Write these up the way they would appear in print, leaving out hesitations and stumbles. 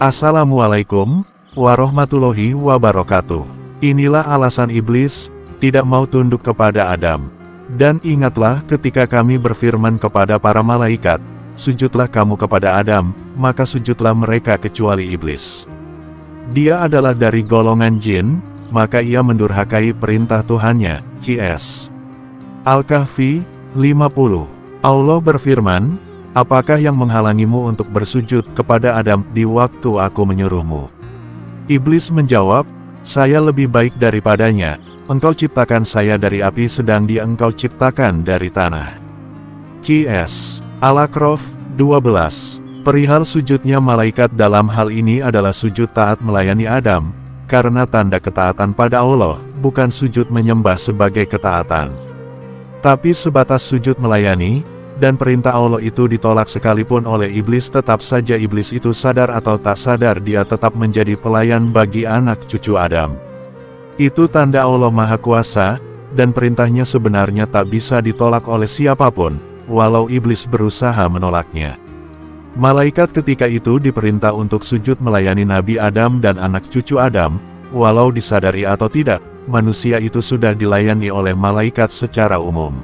Assalamualaikum warahmatullahi wabarakatuh. Inilah alasan iblis tidak mau tunduk kepada Adam. Dan ingatlah ketika kami berfirman kepada para malaikat, sujudlah kamu kepada Adam, maka sujudlah mereka kecuali iblis. Dia adalah dari golongan jin, maka ia mendurhakai perintah Tuhannya. QS Al-Kahfi 50. Allah berfirman, apakah yang menghalangimu untuk bersujud kepada Adam di waktu aku menyuruhmu? Iblis menjawab, saya lebih baik daripadanya, engkau ciptakan saya dari api sedang dia engkau ciptakan dari tanah. QS Al-A'raf 12. Perihal sujudnya malaikat dalam hal ini adalah sujud taat melayani Adam, karena tanda ketaatan pada Allah, bukan sujud menyembah sebagai ketaatan. Tapi sebatas sujud melayani, dan perintah Allah itu ditolak sekalipun oleh iblis tetap saja iblis itu sadar atau tak sadar dia tetap menjadi pelayan bagi anak cucu Adam. Itu tanda Allah Maha Kuasa, dan perintahnya sebenarnya tak bisa ditolak oleh siapapun, walau iblis berusaha menolaknya. Malaikat ketika itu diperintah untuk sujud melayani Nabi Adam dan anak cucu Adam, walau disadari atau tidak, manusia itu sudah dilayani oleh malaikat secara umum.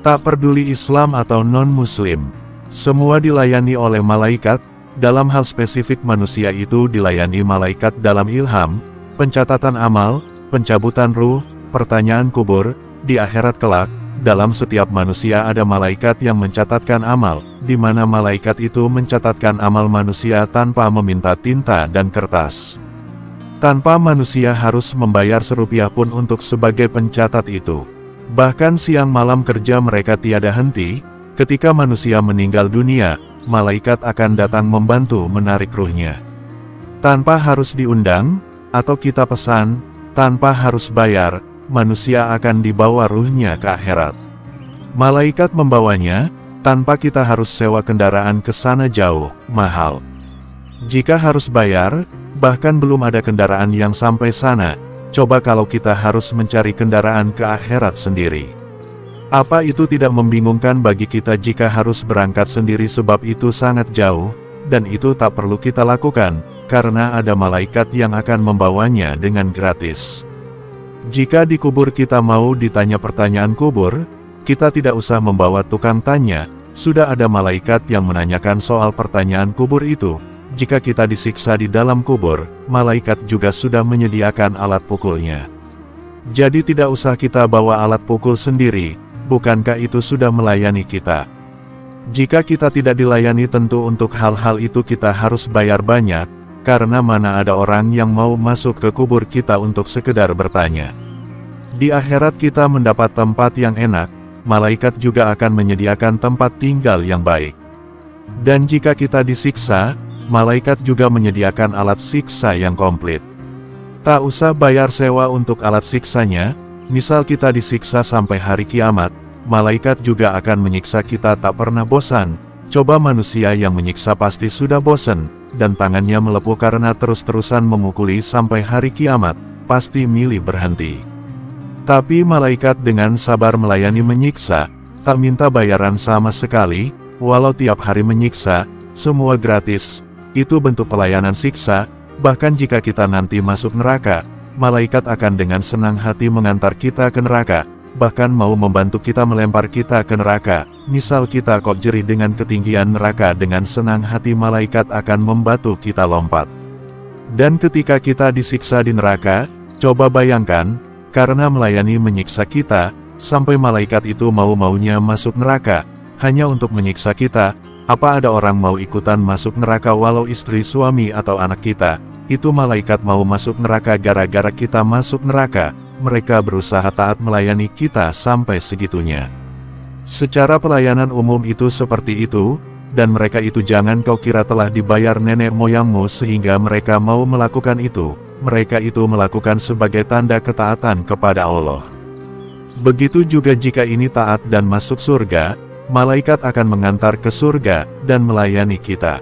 Tak peduli Islam atau non-Muslim, semua dilayani oleh malaikat. Dalam hal spesifik manusia itu dilayani malaikat dalam ilham, pencatatan amal, pencabutan ruh, pertanyaan kubur, di akhirat kelak. Dalam setiap manusia ada malaikat yang mencatatkan amal, di mana malaikat itu mencatatkan amal manusia tanpa meminta tinta dan kertas. Tanpa manusia harus membayar serupiah pun untuk sebagai pencatat itu. Bahkan siang malam kerja mereka tiada henti. Ketika manusia meninggal dunia, malaikat akan datang membantu menarik ruhnya. Tanpa harus diundang, atau kita pesan, tanpa harus bayar, manusia akan dibawa ruhnya ke akhirat. Malaikat membawanya, tanpa kita harus sewa kendaraan ke sana jauh, mahal. Jika harus bayar, bahkan belum ada kendaraan yang sampai sana, coba kalau kita harus mencari kendaraan ke akhirat sendiri. Apa itu tidak membingungkan bagi kita jika harus berangkat sendiri sebab itu sangat jauh, dan itu tak perlu kita lakukan, karena ada malaikat yang akan membawanya dengan gratis. Jika di kubur kita mau ditanya pertanyaan kubur, kita tidak usah membawa tukang tanya, sudah ada malaikat yang menanyakan soal pertanyaan kubur itu. Jika kita disiksa di dalam kubur, malaikat juga sudah menyediakan alat pukulnya. Jadi tidak usah kita bawa alat pukul sendiri, bukankah itu sudah melayani kita? Jika kita tidak dilayani tentu untuk hal-hal itu kita harus bayar banyak, karena mana ada orang yang mau masuk ke kubur kita untuk sekedar bertanya. Di akhirat kita mendapat tempat yang enak, malaikat juga akan menyediakan tempat tinggal yang baik. Dan jika kita disiksa, malaikat juga menyediakan alat siksa yang komplit. Tak usah bayar sewa untuk alat siksanya, misal kita disiksa sampai hari kiamat, malaikat juga akan menyiksa kita tak pernah bosan. Coba manusia yang menyiksa pasti sudah bosan, dan tangannya melepuh karena terus-terusan memukuli sampai hari kiamat, pasti milih berhenti. Tapi malaikat dengan sabar melayani menyiksa, tak minta bayaran sama sekali, walau tiap hari menyiksa, semua gratis, itu bentuk pelayanan siksa. Bahkan jika kita nanti masuk neraka, malaikat akan dengan senang hati mengantar kita ke neraka, bahkan mau membantu kita melempar kita ke neraka. Misal kita kok jerih dengan ketinggian neraka, dengan senang hati malaikat akan membantu kita lompat. Dan ketika kita disiksa di neraka, coba bayangkan, karena melayani menyiksa kita, sampai malaikat itu mau-maunya masuk neraka, hanya untuk menyiksa kita. Apa ada orang mau ikutan masuk neraka walau istri, suami atau anak kita? Itu malaikat mau masuk neraka gara-gara kita masuk neraka. Mereka berusaha taat melayani kita sampai segitunya. Secara pelayanan umum itu seperti itu, dan mereka itu jangan kau kira telah dibayar nenek moyangmu sehingga mereka mau melakukan itu. Mereka itu melakukan sebagai tanda ketaatan kepada Allah. Begitu juga jika ini taat dan masuk surga, malaikat akan mengantar ke surga dan melayani kita.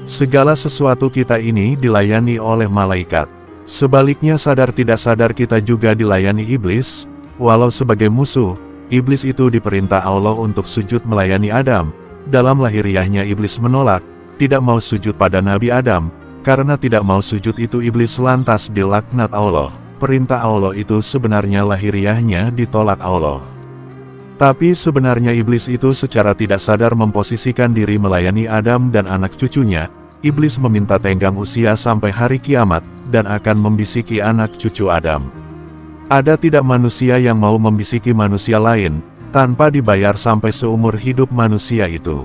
Segala sesuatu kita ini dilayani oleh malaikat. Sebaliknya sadar tidak sadar kita juga dilayani iblis, walau sebagai musuh. Iblis itu diperintah Allah untuk sujud melayani Adam. Dalam lahiriahnya iblis menolak, tidak mau sujud pada Nabi Adam, Karena tidak mau sujud itu iblis lantas dilaknat Allah. Perintah Allah itu sebenarnya lahiriahnya ditolak Allah. Tapi sebenarnya iblis itu secara tidak sadar memposisikan diri melayani Adam dan anak cucunya. Iblis meminta tenggang usia sampai hari kiamat, dan akan membisiki anak cucu Adam. Ada tidak manusia yang mau membisiki manusia lain, tanpa dibayar sampai seumur hidup manusia itu?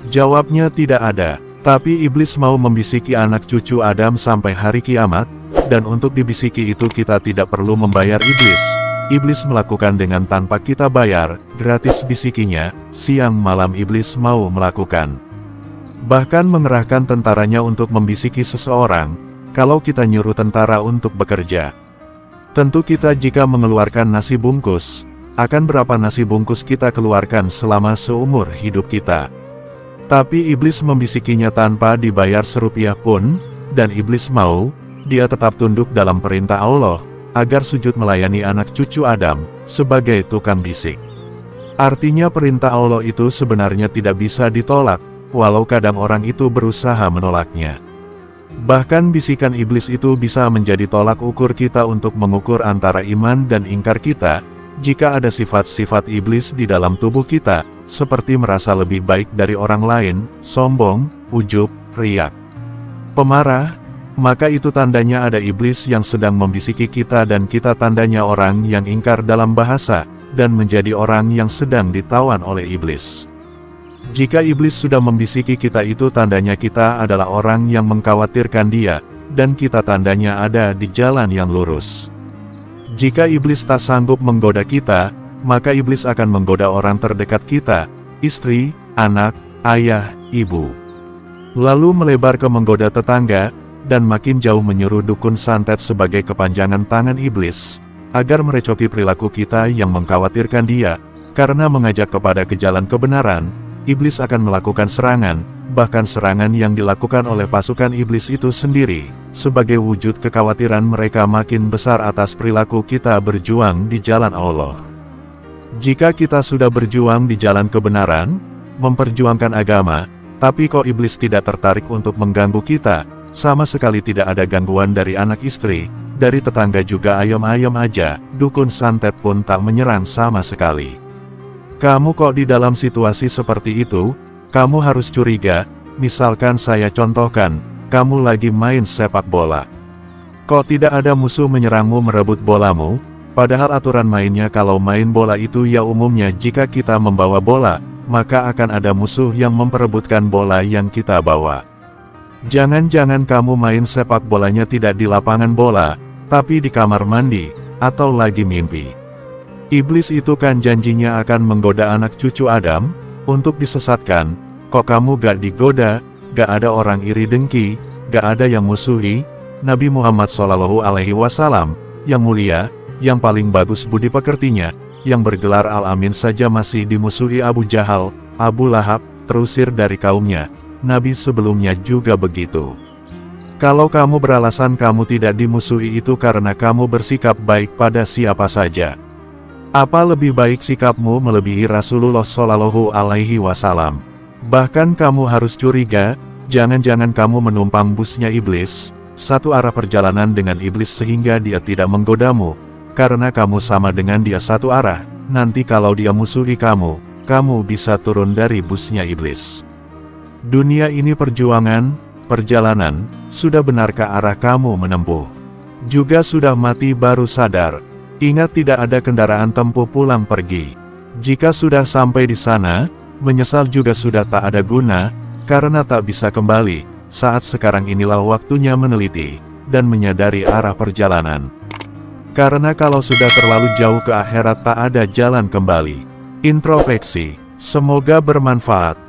Jawabnya tidak ada, tapi iblis mau membisiki anak cucu Adam sampai hari kiamat, dan untuk dibisiki itu kita tidak perlu membayar iblis. Iblis melakukan dengan tanpa kita bayar, gratis bisikinya, siang malam iblis mau melakukan. Bahkan mengerahkan tentaranya untuk membisiki seseorang, kalau kita nyuruh tentara untuk bekerja. Tentu kita jika mengeluarkan nasi bungkus, akan berapa nasi bungkus kita keluarkan selama seumur hidup kita. Tapi iblis membisikinya tanpa dibayar serupiah pun, dan iblis mau, dia tetap tunduk dalam perintah Allah, agar sujud melayani anak cucu Adam, sebagai tukang bisik. Artinya perintah Allah itu sebenarnya tidak bisa ditolak, walau kadang orang itu berusaha menolaknya. Bahkan bisikan iblis itu bisa menjadi tolak ukur kita untuk mengukur antara iman dan ingkar kita, jika ada sifat-sifat iblis di dalam tubuh kita, seperti merasa lebih baik dari orang lain, sombong, ujub, riak, pemarah, maka itu tandanya ada iblis yang sedang membisiki kita dan kita tandanya orang yang ingkar dalam bahasa, dan menjadi orang yang sedang ditawan oleh iblis. Jika iblis sudah membisiki kita itu tandanya kita adalah orang yang mengkhawatirkan dia, dan kita tandanya ada di jalan yang lurus. Jika iblis tak sanggup menggoda kita, maka iblis akan menggoda orang terdekat kita, istri, anak, ayah, ibu. Lalu melebar ke menggoda tetangga, dan makin jauh menyuruh dukun santet sebagai kepanjangan tangan iblis, agar merecoki perilaku kita yang mengkhawatirkan dia, karena mengajak kepada ke jalan kebenaran. Iblis akan melakukan serangan, bahkan serangan yang dilakukan oleh pasukan iblis itu sendiri, sebagai wujud kekhawatiran mereka makin besar atas perilaku kita berjuang di jalan Allah. Jika kita sudah berjuang di jalan kebenaran, memperjuangkan agama, tapi kok iblis tidak tertarik untuk mengganggu kita, sama sekali tidak ada gangguan dari anak istri, dari tetangga juga ayam-ayam aja, dukun santet pun tak menyerang sama sekali. Kamu kok di dalam situasi seperti itu, kamu harus curiga, misalkan saya contohkan, kamu lagi main sepak bola. Kok tidak ada musuh menyerangmu merebut bolamu, padahal aturan mainnya kalau main bola itu ya umumnya jika kita membawa bola, maka akan ada musuh yang memperebutkan bola yang kita bawa. Jangan-jangan kamu main sepak bolanya tidak di lapangan bola, tapi di kamar mandi, atau lagi mimpi. Iblis itu kan janjinya akan menggoda anak cucu Adam, untuk disesatkan. Kok kamu gak digoda, gak ada orang iri dengki, gak ada yang musuhi, Nabi Muhammad SAW, yang mulia, yang paling bagus budi pekertinya, yang bergelar Al-Amin saja masih dimusuhi Abu Jahal, Abu Lahab, terusir dari kaumnya. Nabi sebelumnya juga begitu. Kalau kamu beralasan kamu tidak dimusuhi itu karena kamu bersikap baik pada siapa saja. Apa lebih baik sikapmu melebihi Rasulullah Shallallahu Alaihi Wasallam? Bahkan kamu harus curiga, jangan-jangan kamu menumpang busnya iblis, satu arah perjalanan dengan iblis sehingga dia tidak menggodamu, karena kamu sama dengan dia satu arah. Nanti kalau dia musuhi kamu, kamu bisa turun dari busnya iblis. Dunia ini perjuangan, perjalanan, sudah benarkah arah kamu menempuh? Juga sudah mati baru sadar. Ingat tidak ada kendaraan tempuh pulang pergi. Jika sudah sampai di sana, menyesal juga sudah tak ada guna, karena tak bisa kembali. Saat sekarang inilah waktunya meneliti, dan menyadari arah perjalanan. Karena kalau sudah terlalu jauh ke akhirat tak ada jalan kembali. Introspeksi, semoga bermanfaat.